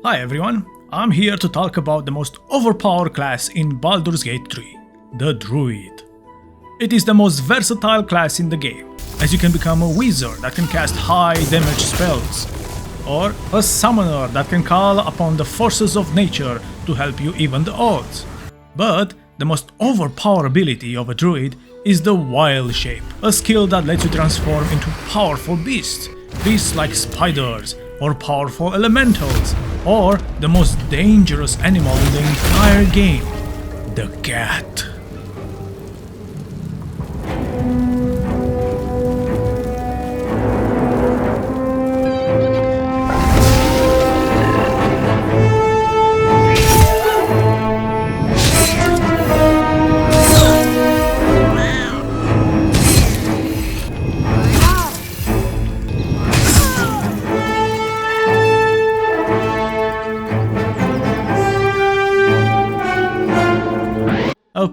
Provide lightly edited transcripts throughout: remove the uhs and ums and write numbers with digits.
Hi everyone, I'm here to talk about the most overpowered class in Baldur's Gate 3, the Druid. It is the most versatile class in the game, as you can become a wizard that can cast high damage spells, or a summoner that can call upon the forces of nature to help you even the odds. But the most overpowered ability of a Druid is the Wild Shape, a skill that lets you transform into powerful beasts like spiders, or powerful elementals, or the most dangerous animal in the entire game, the cat.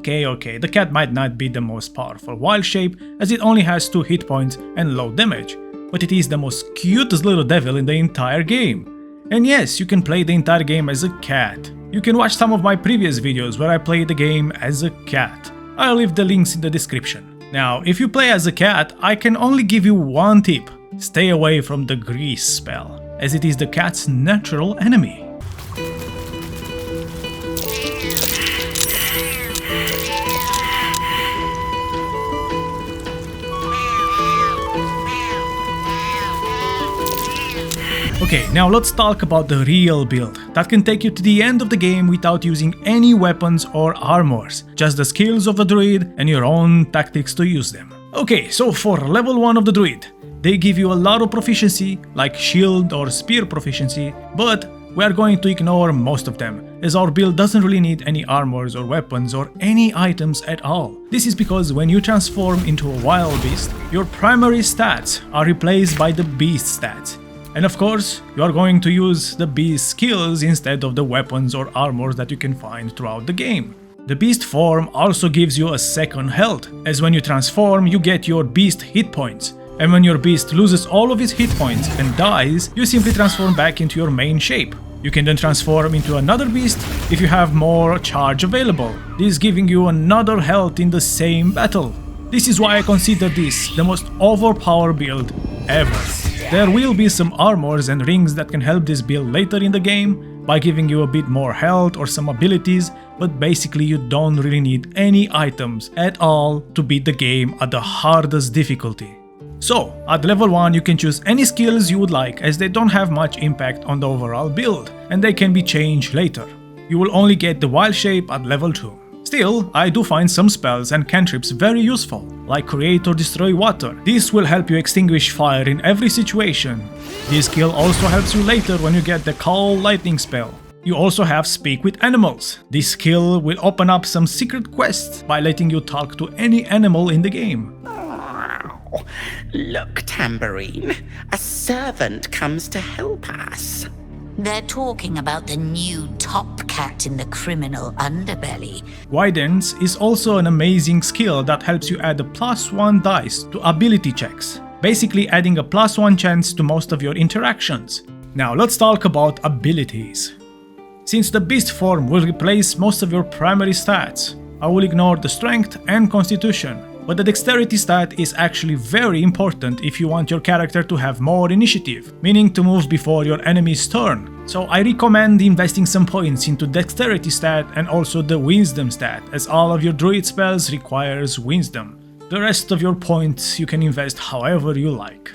Okay, the cat might not be the most powerful wild shape, as it only has 2 hit points and low damage, but it is the most cutest little devil in the entire game. And yes, you can play the entire game as a cat. You can watch some of my previous videos where I play the game as a cat. I'll leave the links in the description. Now, if you play as a cat, I can only give you one tip: stay away from the grease spell, as it is the cat's natural enemy. Okay, now let's talk about the real build that can take you to the end of the game without using any weapons or armors, just the skills of a druid and your own tactics to use them. Okay, so for level 1 of the druid, they give you a lot of proficiency, like shield or spear proficiency, but we are going to ignore most of them, as our build doesn't really need any armors or weapons or any items at all. This is because when you transform into a wild beast, your primary stats are replaced by the beast stats. And of course, you are going to use the beast skills instead of the weapons or armors that you can find throughout the game. The beast form also gives you a second health, as when you transform you get your beast hit points, and when your beast loses all of its hit points and dies, you simply transform back into your main shape. You can then transform into another beast if you have more charge available, this giving you another health in the same battle. This is why I consider this the most overpowered build ever. There will be some armors and rings that can help this build later in the game by giving you a bit more health or some abilities, but basically you don't really need any items at all to beat the game at the hardest difficulty. So, at level 1 you can choose any skills you would like, as they don't have much impact on the overall build, and they can be changed later. You will only get the Wild Shape at level 2. Still, I do find some spells and cantrips very useful, like Create or Destroy Water. This will help you extinguish fire in every situation. This skill also helps you later when you get the Call Lightning spell. You also have Speak with Animals. This skill will open up some secret quests by letting you talk to any animal in the game. Oh, look, Tambourine, a servant comes to help us. They're talking about the new top cat in the criminal underbelly. Guidance is also an amazing skill that helps you add a +1 dice to ability checks, basically adding a +1 chance to most of your interactions. Now let's talk about abilities. Since the beast form will replace most of your primary stats, I will ignore the strength and constitution. But the dexterity stat is actually very important if you want your character to have more initiative, meaning to move before your enemy's turn. So I recommend investing some points into dexterity stat and also the wisdom stat, as all of your druid spells requires wisdom. The rest of your points you can invest however you like.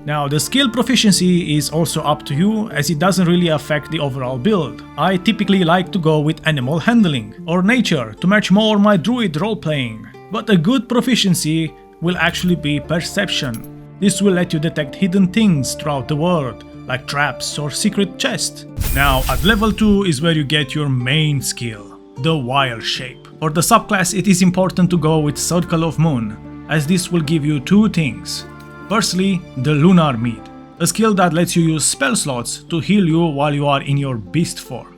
Now the skill proficiency is also up to you, as it doesn't really affect the overall build. I typically like to go with animal handling or nature to match more my druid roleplaying. But a good proficiency will actually be perception. This will let you detect hidden things throughout the world, like traps or secret chests. Now at level 2 is where you get your main skill, the Wild Shape. For the subclass it is important to go with Circle of Moon, as this will give you 2 things. Firstly, the Lunar Mend, a skill that lets you use spell slots to heal you while you are in your beast form.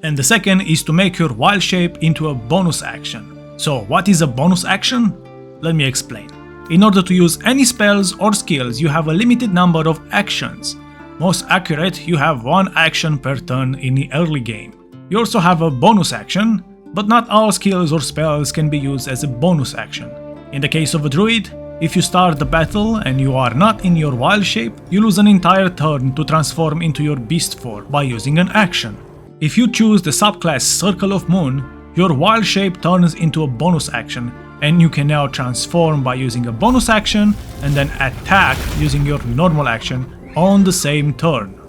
And the second is to make your Wild Shape into a bonus action. So what is a bonus action? Let me explain. In order to use any spells or skills, you have a limited number of actions. Most accurate, you have one action per turn in the early game. You also have a bonus action, but not all skills or spells can be used as a bonus action. In the case of a druid, if you start the battle and you are not in your wild shape, you lose an entire turn to transform into your beast form by using an action. If you choose the subclass Circle of Moon, your wild shape turns into a bonus action, and you can now transform by using a bonus action and then attack using your normal action on the same turn.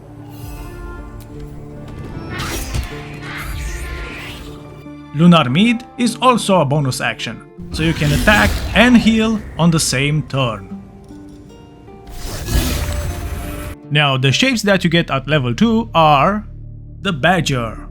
Lunar Mend is also a bonus action, so you can attack and heal on the same turn. Now the shapes that you get at level 2 are the Badger,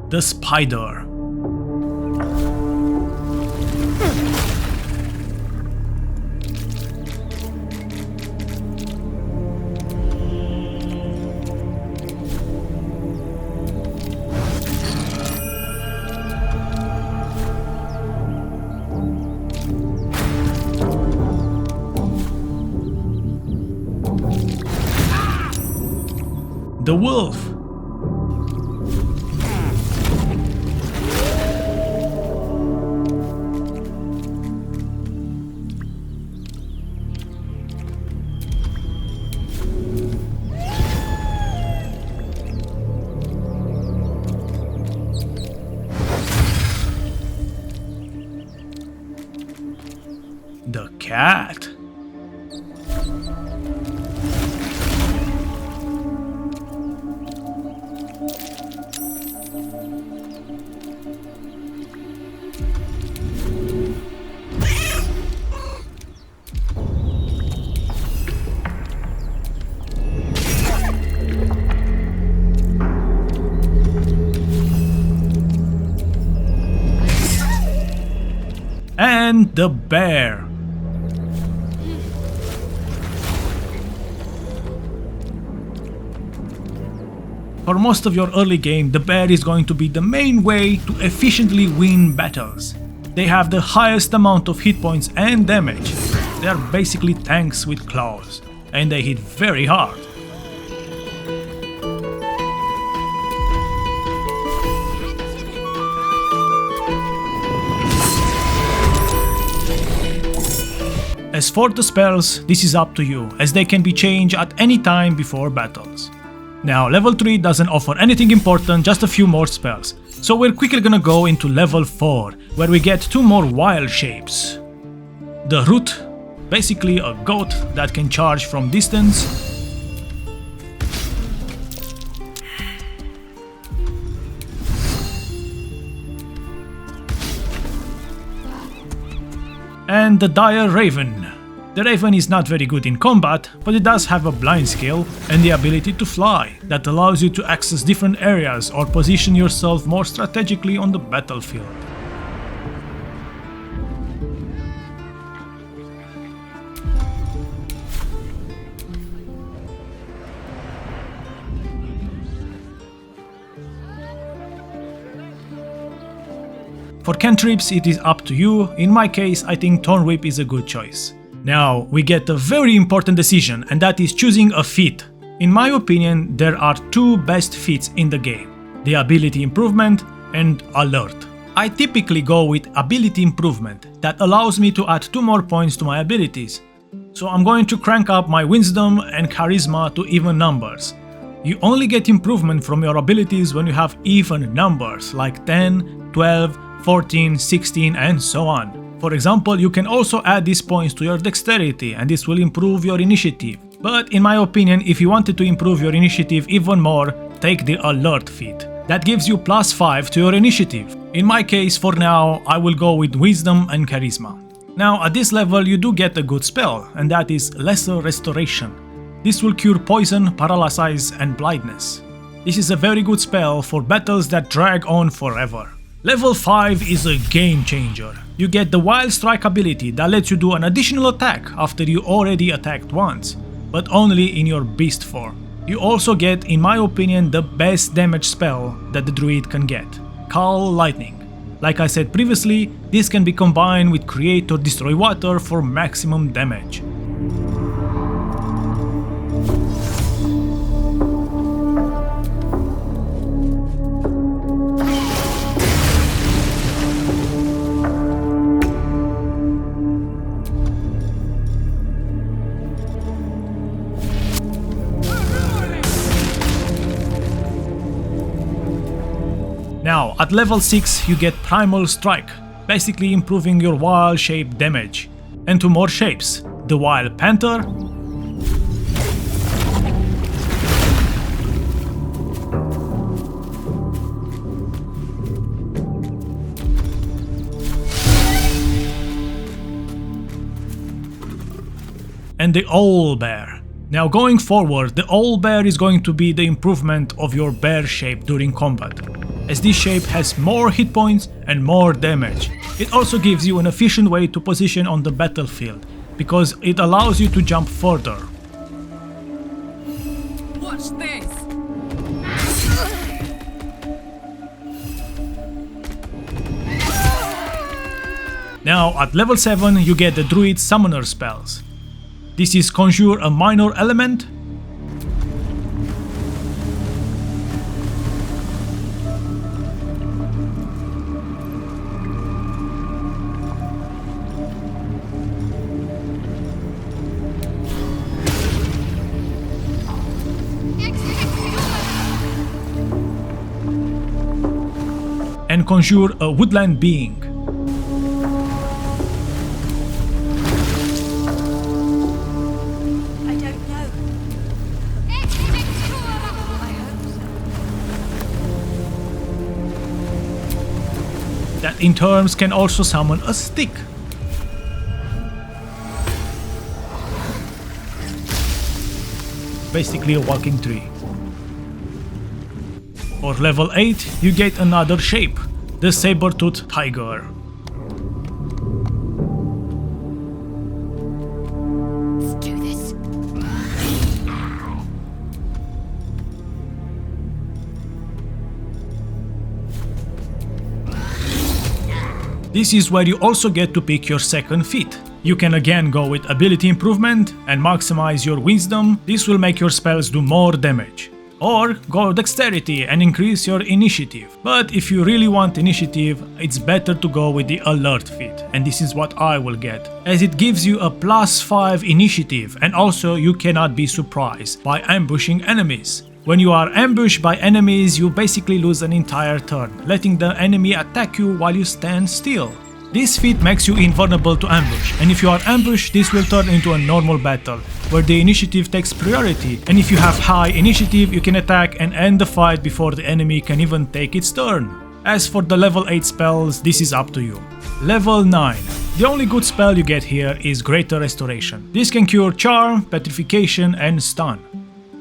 the Spider, the Wolf, the Cat, and the Bear. For most of your early game, the Bear is going to be the main way to efficiently win battles. They have the highest amount of hit points and damage. They are basically tanks with claws, and they hit very hard. As for the spells, this is up to you, as they can be changed at any time before battles. Now, level 3 doesn't offer anything important, just a few more spells. So we're quickly gonna go into level 4, where we get 2 more wild shapes. The Rothe, basically a goat that can charge from distance. And the Dire Raven. The Raven is not very good in combat, but it does have a blind skill and the ability to fly that allows you to access different areas or position yourself more strategically on the battlefield. For cantrips, it is up to you. In my case, I think Thorn Whip is a good choice. Now, we get a very important decision, and that is choosing a feat. In my opinion, there are 2 best feats in the game: the Ability Improvement and Alert. I typically go with Ability Improvement, that allows me to add 2 more points to my abilities. So I'm going to crank up my Wisdom and Charisma to even numbers. You only get improvement from your abilities when you have even numbers, like 10, 12, 14, 16, and so on. For example, you can also add these points to your dexterity, and this will improve your initiative. But in my opinion, if you wanted to improve your initiative even more, take the Alert feat. That gives you +5 to your initiative. In my case, for now, I will go with Wisdom and Charisma. Now, at this level, you do get a good spell, and that is Lesser Restoration. This will cure poison, paralysis, and blindness. This is a very good spell for battles that drag on forever. Level 5 is a game changer. You get the Wild Strike ability that lets you do an additional attack after you already attacked once, but only in your beast form. You also get, in my opinion, the best damage spell that the druid can get, Call Lightning. Like I said previously, this can be combined with Create or Destroy Water for maximum damage. Now, at level 6 you get Primal Strike, basically improving your Wild Shape damage. And 2 more shapes, the Wild Panther and the Owlbear. Now going forward, the Owlbear is going to be the improvement of your bear shape during combat, as this shape has more hit points and more damage. It also gives you an efficient way to position on the battlefield, because it allows you to jump further. Watch this! Now at level 7 you get the Druid Summoner spells. This is Conjure a Minor element, and Conjure a Woodland being. I don't know. I hope so. That in turns can also summon a stick. Basically a walking tree. For level 8 you get another shape, the Sabre-Toothed tiger. Let's do this. This is where you also get to pick your second feat. You can again go with ability improvement and maximize your wisdom. This will make your spells do more damage. Or go dexterity and increase your initiative. But if you really want initiative, it's better to go with the alert feat, and this is what I will get, as it gives you a +5 initiative, and also you cannot be surprised by ambushing enemies. When you are ambushed by enemies, you basically lose an entire turn, letting the enemy attack you while you stand still. This feat makes you invulnerable to ambush, and if you are ambushed, this will turn into a normal battle, where the initiative takes priority, and if you have high initiative, you can attack and end the fight before the enemy can even take its turn. As for the level 8 spells, this is up to you. Level 9. The only good spell you get here is Greater Restoration. This can cure Charm, Petrification and Stun.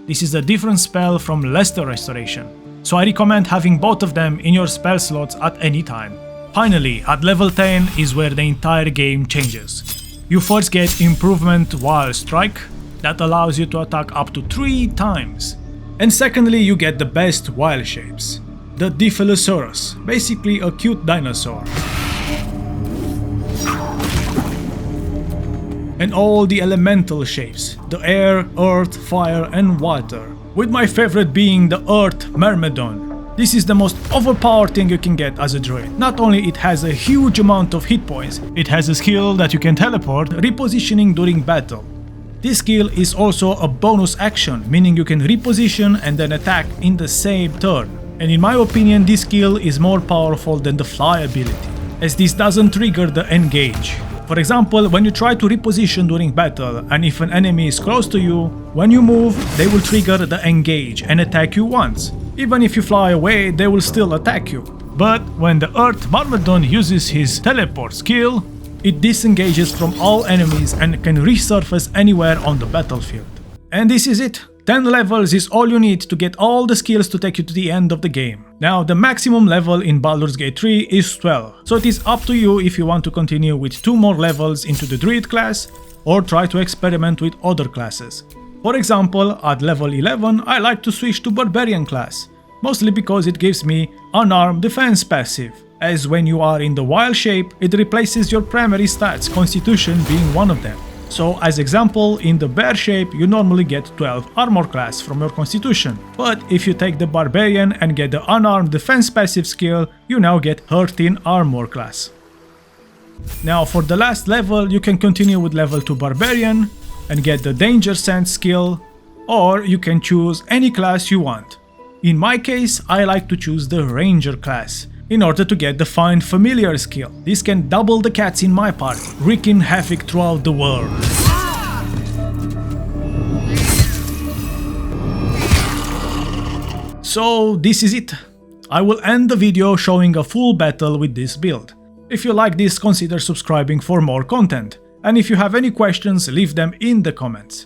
This is a different spell from Lesser Restoration, so I recommend having both of them in your spell slots at any time. Finally, at level 10 is where the entire game changes. You first get Improvement Wild Strike, that allows you to attack up to 3 times. And secondly, you get the best wild shapes. The Dilophosaurus, basically a cute dinosaur. And all the elemental shapes, the air, earth, fire and water. With my favorite being the earth Myrmidon. This is the most overpowered thing you can get as a druid. Not only it has a huge amount of hit points, it has a skill that you can teleport, repositioning during battle. This skill is also a bonus action, meaning you can reposition and then attack in the same turn. And in my opinion, this skill is more powerful than the fly ability, as this doesn't trigger the engage. For example, when you try to reposition during battle, and if an enemy is close to you, when you move, they will trigger the engage and attack you once. Even if you fly away, they will still attack you. But when the Earth Myrmidon uses his teleport skill, it disengages from all enemies and can resurface anywhere on the battlefield. And this is it. 10 levels is all you need to get all the skills to take you to the end of the game. Now, the maximum level in Baldur's Gate 3 is 12, so it is up to you if you want to continue with 2 more levels into the Druid class or try to experiment with other classes. For example, at level 11 I like to switch to Barbarian class, mostly because it gives me unarmed defense passive, as when you are in the Wild Shape it replaces your primary stats, Constitution being one of them. So as example, in the Bear shape you normally get 12 armor class from your Constitution, but if you take the Barbarian and get the unarmed defense passive skill, you now get 13 armor class. Now for the last level you can continue with level 2 Barbarian and get the Danger Sense skill, or you can choose any class you want. In my case I like to choose the Ranger class, in order to get the Find Familiar skill. This can double the cats in my party, wreaking havoc throughout the world. So this is it. I will end the video showing a full battle with this build. If you like this, consider subscribing for more content, and if you have any questions, leave them in the comments.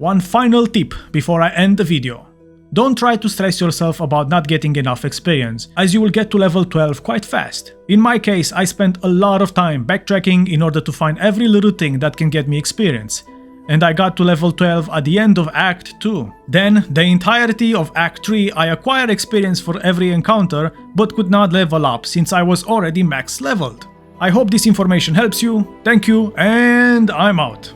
One final tip before I end the video. Don't try to stress yourself about not getting enough experience, as you will get to level 12 quite fast. In my case, I spent a lot of time backtracking in order to find every little thing that can get me experience. And I got to level 12 at the end of Act 2. Then, the entirety of Act 3 I acquired experience for every encounter, but could not level up since I was already max leveled. I hope this information helps you, thank you, and I'm out.